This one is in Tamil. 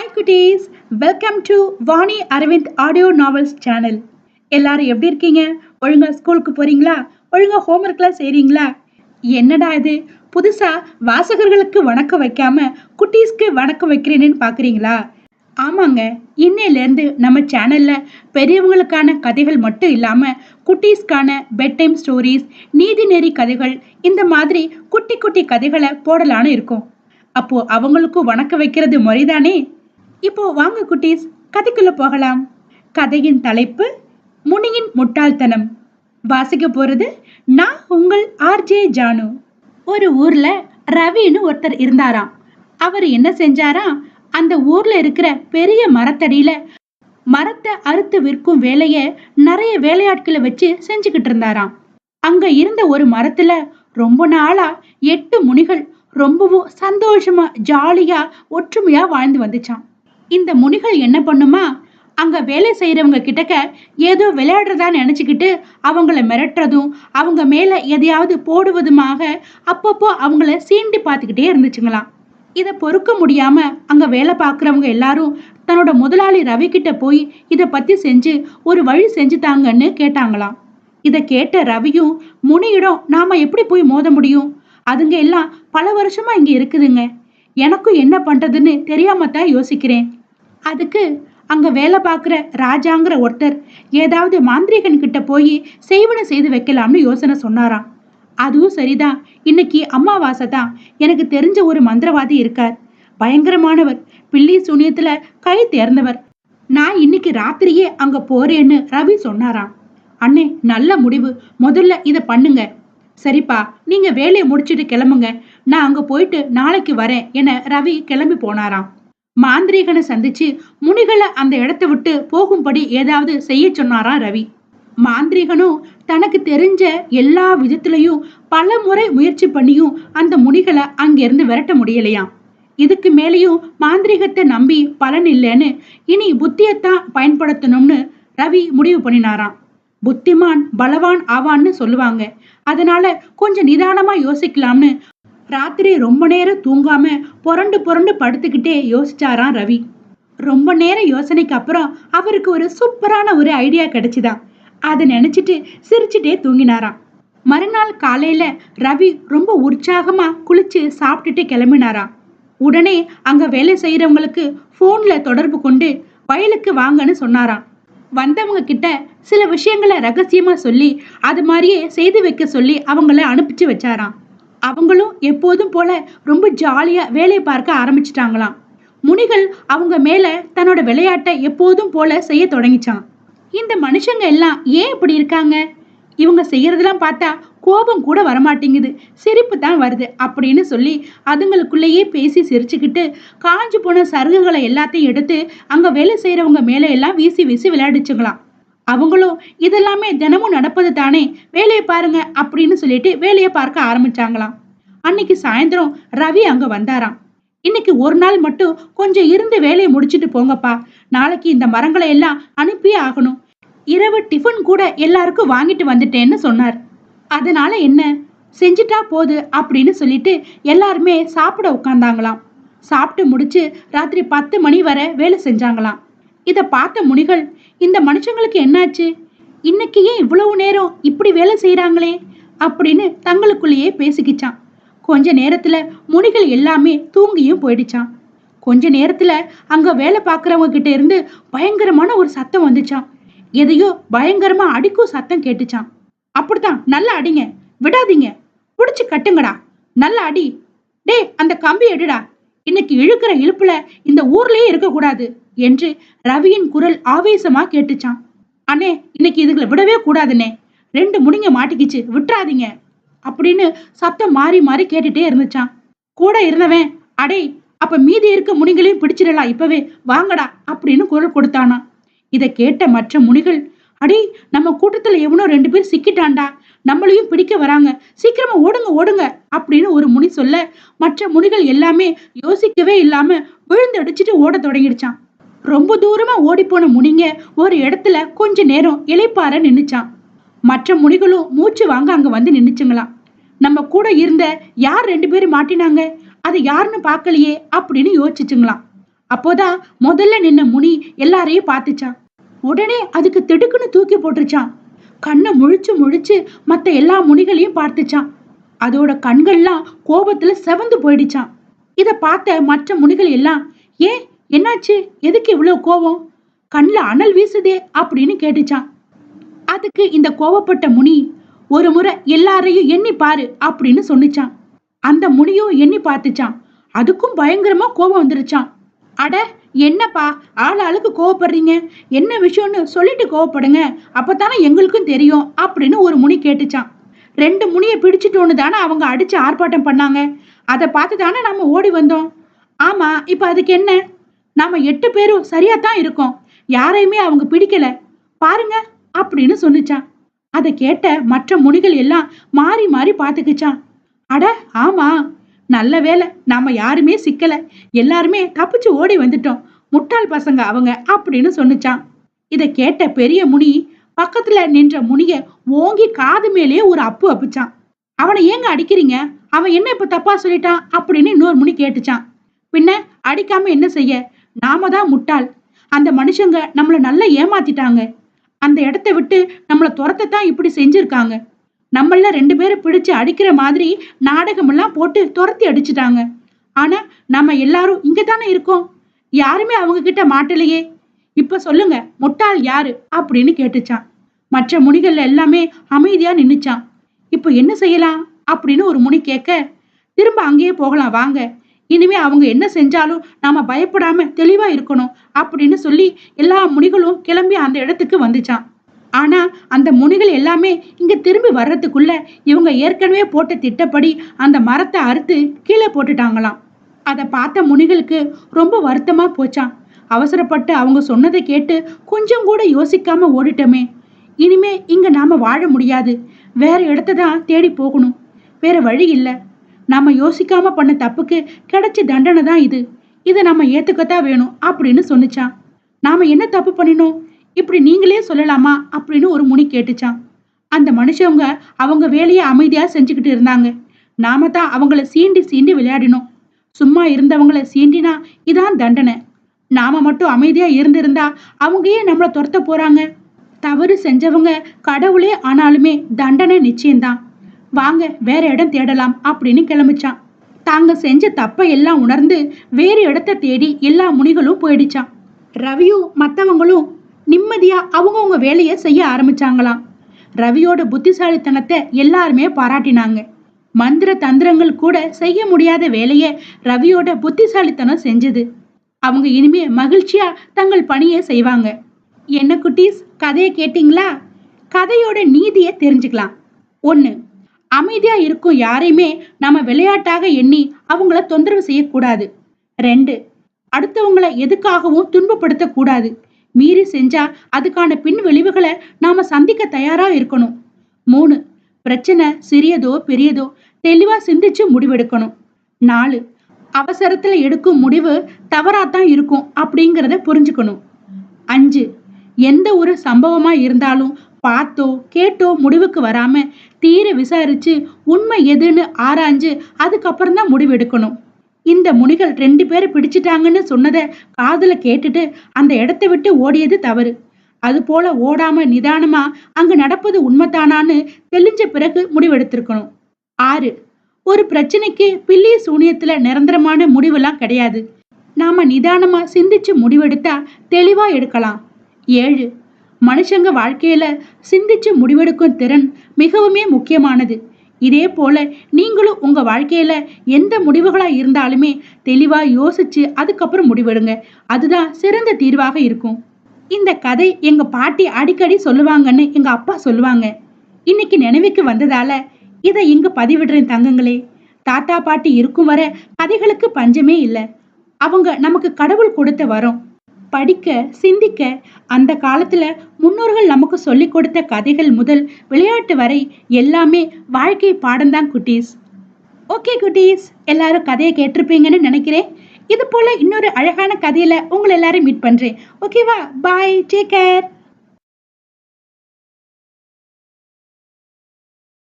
ஹாய் குட்டீஸ், welcome to Vani Aravind audio novels channel. எல்லாரும் எப்படி இருக்கீங்க? ஒழுங்கா ஸ்கூலுக்கு போறீங்களா? ஒழுங்கா ஹோம்ஒர்க்லாம் செய்றீங்களா? என்னடா இது புதுசா வாசகர்களுக்கு வணக்கம் வைக்காம குட்டீஸ்க்கு வணக்கம் வைக்கிறேன்னு பாக்குறீங்களா? ஆமாங்க, இன்னையிலேருந்து நம்ம சேனல்ல பெரியவங்களுக்கான கதைகள் மட்டும் இல்லாம குட்டீஸ்க்கான பெட் டைம் ஸ்டோரிஸ், நீதிநெறி கதைகள், இந்த மாதிரி குட்டி குட்டி கதைகளை போடலான்னு இருக்கோம். அப்போ அவங்களுக்கும் வணக்கம் வைக்கிறது முறைதானே? இப்போ வாங்க குட்டீஸ், கதைக்குள்ள போகலாம். கதையின் தலைப்பு முனியின் முட்டாள்தனம். வாசிக்க போறது நான் உங்கள் ஆர்ஜே ஜானு. ஒரு ஊர்ல ரவின்னு ஒருத்தர் இருந்தாராம். அவர் என்ன செஞ்சாராம், அந்த ஊர்ல இருக்கிற பெரிய மரத்தடியில மரத்தை அறுத்து விற்கும் வேலைய நிறைய வேலையாட்களை வச்சு செஞ்சுக்கிட்டு இருந்தாராம். அங்க இருந்த ஒரு மரத்துல ரொம்ப நாளா 8 முனிகள் ரொம்பவும் சந்தோஷமா ஜாலியா ஒற்றுமையா வாழ்ந்து வந்துச்சான். இந்த முனிகள் என்ன பண்ணுமா, அங்க வேலை செய்யறவங்க கிட்டக்க ஏதோ விளையாடுறதா நினைச்சுக்கிட்டு அவங்கள மிரட்டுறதும் அவங்க மேல எதையாவது போடுவதுமாக அப்பப்போ அவங்கள சீண்டி பார்த்துக்கிட்டே இருந்துச்சுங்களாம். இதை பொறுக்க முடியாம அங்க வேலை பார்க்குறவங்க எல்லாரும் தன்னோட முதலாளி ரவி கிட்ட போய் இதை பத்தி செஞ்சு ஒரு வழி செஞ்சு தாங்கன்னு கேட்டாங்களாம். இதை கேட்ட ரவியும், முனியிடம் நாம எப்படி போய் மோத முடியும்? அதுங்க எல்லாம் பல வருஷமா இங்க இருக்குதுங்க. எனக்கும் என்ன பண்றதுன்னு தெரியாம தான் யோசிக்கிறேன். அதுக்கு அங்க வேலை பார்க்குற ராஜாங்கிற ஒருத்தர் ஏதாவது மாந்திரிகன் கிட்ட போய் செய்வனை செய்து வைக்கலாம்னு யோசனை சொன்னாராம். அதுவும் சரிதான், இன்னைக்கு அமாவாசை தான். எனக்கு தெரிஞ்ச ஒரு மந்திரவாதி இருக்கார், பயங்கரமானவர், பில்லி சூனியத்துல கை தேர்ந்தவர். நான் இன்னைக்கு ராத்திரியே அங்க போறேன்னு ரவி சொன்னாராம். அண்ணே, நல்ல முடிவு, முதல்ல இதை பண்ணுங்க. சரிப்பா, நீங்க வேலையை முடிச்சுட்டு கிளம்புங்க, நான் அங்க போயிட்டு நாளைக்கு வரேன் என ரவி கிளம்பி போனாராம். மாந்திரீகனை சந்திச்சு முனிகளை அந்த இடத்தை விட்டு போகும்படி ஏதாவது செய்ய சொன்னாராம் ரவி. மாந்திரீகனும் தனக்கு தெரிஞ்ச எல்லா விதத்திலையும் பல முறை முயற்சி பண்ணியும் அந்த முனிகளை அங்கிருந்து விரட்ட முடியலையாம். இதுக்கு மேலேயும் மாந்திரீகத்தை நம்பி பலன் இல்லைன்னு இனி புத்தியத்தான் பயன்படுத்தணும்னு ரவி முடிவு பண்ணினாராம். புத்திமான் பலவான் ஆவான்னு சொல்லுவாங்க, அதனால கொஞ்சம் நிதானமா யோசிக்கலாம்னு ராத்திரி ரொம்ப நேரம் தூங்காம புரண்டு புரண்டு படுத்துக்கிட்டே யோசிச்சாராம் ரவி. ரொம்ப நேரம் யோசனைக்கு அப்புறம் அவருக்கு ஒரு சூப்பரான ஒரு ஐடியா கிடைச்சுதான். அதை நினைச்சிட்டு சிரிச்சுட்டே தூங்கினாராம். மறுநாள் காலையில ரவி ரொம்ப உற்சாகமா குளிச்சு சாப்பிட்டுட்டு கிளம்பினாராம். உடனே அங்க வேலை செய்யறவங்களுக்கு போன்ல தொடர்பு கொண்டு வயலுக்கு வாங்கன்னு சொன்னாராம். வந்தவங்க கிட்ட சில விஷயங்களை ரகசியமா சொல்லி அது மாதிரியே செய்து வைக்க சொல்லி அவங்கள அனுப்பிச்சு வச்சாராம். அவங்களும் எப்போதும் போல ரொம்ப ஜாலியா வேலையை பார்க்க ஆரம்பிச்சிட்டாங்களாம். முனிகள் அவங்க மேல தன்னோட விளையாட்டை எப்போதும் போல செய்ய தொடங்கிச்சான். இந்த மனுஷங்க எல்லாம் ஏன் இப்படி இருக்காங்க? இவங்க செய்யறதெல்லாம் பார்த்தா கோபம் கூட வரமாட்டேங்குது, சிரிப்பு தான் வருது அப்படின்னு சொல்லி அதுங்களுக்குள்ளேயே பேசி சிரிச்சுக்கிட்டு காஞ்சு போன சருகுகளை எல்லாத்தையும் எடுத்து அங்க வேலை செய்யறவங்க மேல எல்லாம் வீசி வீசி விளையாடிச்சுங்களாம். அவங்களும் இதெல்லாமே தினமும் நடப்பது தானே, வேலையை பாருங்க அப்படின்னு சொல்லிட்டு வேலையை பார்க்க ஆரம்பிச்சாங்களாம். அன்னைக்கு சாயந்தரம் ரவி அங்க வந்தாராம். இன்னைக்கு ஒரு நாள் மட்டும் கொஞ்சம் இருந்து வேலையை முடிச்சிட்டு போங்கப்பா, நாளைக்கு இந்த மரங்களை எல்லாம் அனுப்பியே ஆகணும். இரவு டிஃபன் கூட எல்லாருக்கும் வாங்கிட்டு வந்துட்டேன்னு சொன்னார். அதனால என்ன, செஞ்சுட்டா போது அப்படின்னு சொல்லிட்டு எல்லாருமே சாப்பிட உட்கார்ந்தாங்களாம். சாப்பிட்டு முடிச்சு ராத்திரி 10 மணி வரை வேலை செஞ்சாங்களாம். இதை பார்த்த முனிகள், இந்த மனுஷங்களுக்கு என்னாச்சு, இன்னைக்கு ஏன் இவ்வளவு நேரம் இப்படி வேலை செய்யறாங்களே அப்படின்னு தங்களுக்குள்ளேயே பேசிக்கிச்சான். கொஞ்ச நேரத்துல முனிகள் எல்லாமே தூங்கியும் போயிடுச்சான். கொஞ்ச நேரத்துல அங்க வேலை பார்க்கறவங்க கிட்ட இருந்து பயங்கரமான ஒரு சத்தம் வந்துச்சான். எதையோ பயங்கரமா அடிக்கும் சத்தம் கேட்டுச்சான். அப்படித்தான், நல்லா அடிங்க, விடாதீங்க, புடிச்சு கட்டுங்கடா, நல்லா அடி, டே அந்த கம்பி எடுடா, இன்னைக்கு இழுக்கிற இழுப்புல இந்த ஊர்லயே இருக்க கூடாது என்று ரவியின் குரல் ஆவேசமா கேட்டுச்சான். அண்ணே, இன்னைக்கு இதுகளை விடவே கூடாதுன்னே, 2 முனிங்க மாட்டிக்கிச்சு, விட்டுறாதீங்க அப்படின்னு சத்தம் மாறி மாறி கேட்டுட்டே இருந்துச்சான். கூட இருந்தவன், அடே அப்ப மீதி இருக்க முனிகளையும் பிடிச்சிடலாம் இப்பவே, வாங்கடா அப்படின்னு குரல் கொடுத்தானா. இதை கேட்ட மற்ற முனிகள், அடே நம்ம கூட்டத்துல எவனோ 2 பேர் சிக்கிட்டான்டா, நம்மளையும் பிடிக்க வராங்க, சீக்கிரமா ஓடுங்க ஓடுங்க அப்படின்னு ஒரு முனி சொல்ல மற்ற முனிகள் எல்லாமே யோசிக்கவே இல்லாம விழுந்து அடிச்சுட்டு ஓட தொடங்கிடுச்சான். ரொம்ப தூரமா ஓடி போன முனிங்க ஒரு இடத்துல கொஞ்ச நேரம் இளைப்பாற நின்னுச்சான். மற்ற முனிகளும் மூச்சு வாங்க அங்க வந்து நின்னுச்சுங்களாம். நம்ம கூட இருந்த யார் 2 பேரும் மாட்டினாங்க, அது யாருன்னு பார்க்கலையே அப்படின்னு யோசிச்சுங்களாம். அப்போதான் முதல்ல நின்ன முனி எல்லாரையும் பார்த்துச்சான். உடனே அதுக்கு திடுக்குன்னு தூக்கி போட்டுருச்சான். கண்ணை முழிச்சு முழிச்சு மத்த எல்லா முனிகளையும் பார்த்துச்சான். அதோட கண்கள்லாம் கோபத்துல செவந்து போயிடுச்சான். இத பார்த்த மற்ற முனிகள் எல்லாம், ஏன் என்னாச்சு, எதுக்கு இவ்வளவு கோபம், கண்ணுல அனல் வீசுதே அப்படின்னு கேட்டுச்சான். அதுக்கு இந்த கோவப்பட்ட முனி, ஒரு முறை எல்லாரையும் எண்ணி பாரு அப்படின்னு சொன்னிச்சான். அந்த முனியும் எண்ணி பார்த்துச்சான். அதுக்கும் பயங்கரமா கோபம் வந்துருச்சான். அட என்னப்பா ஆளுக்கு கோவப்படுறீங்க, என்ன விஷயம்னு சொல்லிட்டு கோவப்படுங்க, அப்பதானே எங்களுக்கும் தெரியும் அப்படின்னு ஒரு முனி கேட்டுச்சான். 2 முனியை பிடிச்சிட்டோன்னு தானே அவங்க அடிச்சு ஆர்ப்பாட்டம் பண்ணாங்க, அதை பார்த்து தானே நம்ம ஓடி வந்தோம். ஆமா, இப்ப அதுக்கு என்ன, நாம 8 பேரும் சரியா தான் இருக்கோம், யாரையுமே அவங்க பிடிக்கல பாருங்க அப்படின்னு சொன்னிச்சான். அதை கேட்ட மற்ற முனிகள் எல்லாம் மாறி மாறி பார்த்துக்குச்சான். அட ஆமா, நல்ல வேலை நாம யாருமே சிக்கல, எல்லாருமே தப்பிச்சு ஓடி வந்துட்டோம், முட்டாள் பசங்க அவங்க அப்படின்னு சொன்னிச்சான். இதை கேட்ட பெரிய முனி பக்கத்துல நின்ற முனிய ஓங்கி காது மேலேயே ஒரு அப்பு அப்புச்சான். அவனை ஏங்க அடிக்கிறீங்க, அவன் என்ன இப்ப தப்பா சொல்லிட்டான் அப்படின்னு இன்னொரு முனி கேட்டுச்சான். பின்ன அடிக்காம என்ன செய்ய, நாம தான் முட்டாள், அந்த மனுஷங்க நம்மள நல்லா ஏமாத்திட்டாங்க, அந்த இடத்த விட்டு நம்மள துரத்தத்தான் இப்படி செஞ்சிருக்காங்க, நம்மள 2 பேரை பிடிச்சு அடிக்கிற மாதிரி நாடகம் எல்லாம் போட்டு துரத்தி அடிச்சுட்டாங்க. ஆனா நம்ம எல்லாரும் இங்க தானே இருக்கோம், யாருமே அவங்க கிட்ட மாட்டலையே, இப்ப சொல்லுங்க முட்டாள் யாரு அப்படின்னு கேட்டுச்சான். மற்ற முனிகள் எல்லாமே அமைதியா நின்னுச்சான். இப்ப என்ன செய்யலாம் அப்படின்னு ஒரு முனி கேட்க, திரும்ப அங்கேயே போகலாம் வாங்க, இனிமே அவங்க என்ன செஞ்சாலும் நாம பயப்படாம தெளிவா இருக்கணும் அப்படின்னு சொல்லி எல்லா முனிகளும் கிளம்பி அந்த இடத்துக்கு வந்துச்சான். ஆனா அந்த முனிகள் எல்லாமே இங்க திரும்பி வர்றதுக்குள்ள இவங்க ஏற்கனவே போட்ட திட்டப்படி அந்த மரத்தை அறுத்து கீழே போட்டுட்டாங்களாம். அதை பார்த்த முனிகளுக்கு ரொம்ப வருத்தமா போச்சான். அவசரப்பட்டு அவங்க சொன்னதை கேட்டு கொஞ்சம் கூட யோசிக்காம ஓடிட்டோமே, இனிமே இங்க நாம வாழ முடியாது, வேற இடத்த தான் தேடி போகணும், வேற வழி இல்லை, நாம யோசிக்காம பண்ண தப்புக்கு கிடைச்ச தண்டனை தான் இது, இதை நம்ம ஏத்துக்கத்தான் வேணும் அப்படின்னு சொன்னிச்சான். நாம என்ன தப்பு பண்ணினோம், இப்படி நீங்களே சொல்லலாமா அப்படின்னு ஒரு முனி கேட்டுச்சான். அந்த மனுஷங்க அவங்க வேலையை அமைதியா செஞ்சுக்கிட்டு இருந்தாங்க, நாம தான் அவங்கள சீண்டி சீண்டி விளையாடினோம், சும்மா இருந்தவங்களை சீண்டினா இதான் தண்டனை, நாம மட்டும் அமைதியா இருந்திருந்தா அவங்க ஏன் நம்மள துரத்த போறாங்க, தவறு செஞ்சவங்க கடவுளே ஆனாலுமே தண்டனை நிச்சயம்தான், வாங்க வேற இடம் தேடலாம் அப்படின்னு கிளம்பிச்சான். தாங்க செஞ்ச தப்பை எல்லாம் உணர்ந்து வேறு இடத்தை தேடி எல்லா முனிகளும் போயிடுச்சான். ரவியும் மற்றவங்களும் நிம்மதியா அவங்கவுங்க வேலையை செய்ய ஆரம்பிச்சாங்களாம். ரவியோட புத்திசாலித்தனத்தை எல்லாருமே பாராட்டினாங்க. மந்திர தந்திரங்கள் கூட செய்ய முடியாத வேலையை ரவியோட புத்திசாலித்தனம் செஞ்சது. அவங்க இனிமே மகிழ்ச்சியா தங்கள் பணியை செய்வாங்க. என்ன குட்டீஸ், கதையை கேட்டீங்களா? கதையோட நீதியை தெரிஞ்சுக்கலாம். 1, அமைதியா இருக்கும் யாரையுமே நம்ம விளையாட்டாக எண்ணி அவங்கள தொந்தரவு செய்யக்கூடாது. 2, அடுத்தவங்களை எதுக்காகவும் துன்பப்படுத்த கூடாது, மீறி செஞ்சா அதுக்கான பின் விளைவுகளை நாம சந்திக்க தயாரா இருக்கணும். 3, பிரச்சனை சிறியதோ பெரியதோ தெளிவா சிந்திச்சு முடிவெடுக்கணும். 4, அவசரத்துல எடுக்கும் முடிவு தவறாத்தான் இருக்கும் அப்படிங்கிறத புரிஞ்சுக்கணும். 5, எந்த ஒரு சம்பவமா இருந்தாலும் பார்த்தோ கேட்டோ முடிவுக்கு வராம தீர விசாரிச்சு உண்மை எதுன்னு ஆராய்ஞ்சு அதுக்கப்புறம் தான் முடிவு எடுக்கணும். இந்த முனிகள் 2 பேரை பிடிச்சிட்டாங்கன்னு சொன்னதை காதுல கேட்டுட்டு அந்த இடத்தை விட்டு ஓடியது தவறு. அது போல ஓடாம நிதானமா அங்க நடப்பது உண்மைதானான்னு தெளிஞ்ச பிறகு முடிவெடுத்திருக்கணும். 6, ஒரு பிரச்சனைக்கு பில்லி சூனியத்துல நிரந்தரமான முடிவெல்லாம் கிடையாது, நாம நிதானமா சிந்திச்சு முடிவெடுத்தா தெளிவா எடுக்கலாம். 7, மனுஷங்க வாழ்க்கையில சிந்திச்சு முடிவெடுக்கும் திறன் மிகவுமே முக்கியமானது. இதே போல நீங்களும் உங்க வாழ்க்கையில எந்த முடிவுகளா இருந்தாலுமே தெளிவா யோசிச்சு அதுக்கப்புறம் முடிவெடுங்க, அதுதான் சிறந்த தீர்வாக இருக்கும். இந்த கதை எங்க பாட்டி அடிக்கடி சொல்லுவாங்கன்னு எங்க அப்பா சொல்லுவாங்க. இன்னைக்கு நினைவுக்கு வந்ததால இதை இங்க பதிவிடுறேன் தங்கங்களே. தாத்தா பாட்டி இருக்கும் வரை கதைகளுக்கு பஞ்சமே இல்லை. அவங்க நமக்கு கடவுள் கொடுத்த வரம். படிக்க சிந்திக்க அந்த காலத்துல முன்னோர்கள் நமக்கு சொல்லி கொடுத்த கதைகள் முதல் விளையாட்டு வரை எல்லாமே வாழ்க்கை பாடம்தான் குட்டீஸ். ஓகே குட்டீஸ், எல்லாரும் கதையை கேட்டிருப்பீங்கன்னு நினைக்கிறேன். இது போல இன்னொரு அழகான கதையில உங்களை எல்லாரும் மீட் பண்றேன். ஓகேவா? பாய், டேக் கேர்.